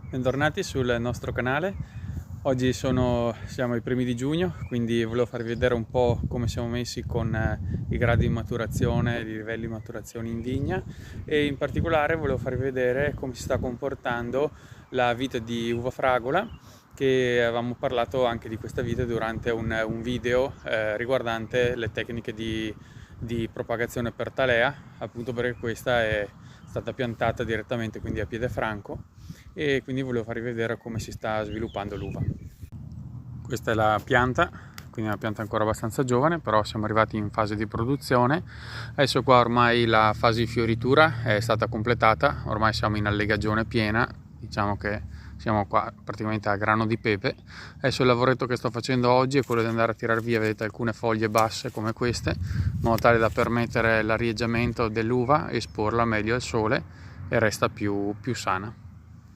Bentornati sul nostro canale. Oggi siamo ai primi di giugno, quindi volevo farvi vedere un po' come siamo messi con i gradi di maturazione, i livelli di maturazione in vigna, e in particolare volevo farvi vedere come si sta comportando la vite di uva fragola, che avevamo parlato anche di questa vite durante un video riguardante le tecniche di propagazione per talea, appunto perché questa è stata piantata direttamente, quindi a piede franco, e quindi volevo farvi vedere come si sta sviluppando l'uva. Questa è la pianta, quindi è una pianta ancora abbastanza giovane, però siamo arrivati in fase di produzione. Adesso qua ormai la fase di fioritura è stata completata, ormai siamo in allegagione piena, diciamo che siamo qua praticamente a grano di pepe. Adesso il lavoretto che sto facendo oggi è quello di andare a tirar via, vedete, alcune foglie basse come queste, in modo tale da permettere l'arieggiamento dell'uva, esporla meglio al sole e resta più sana.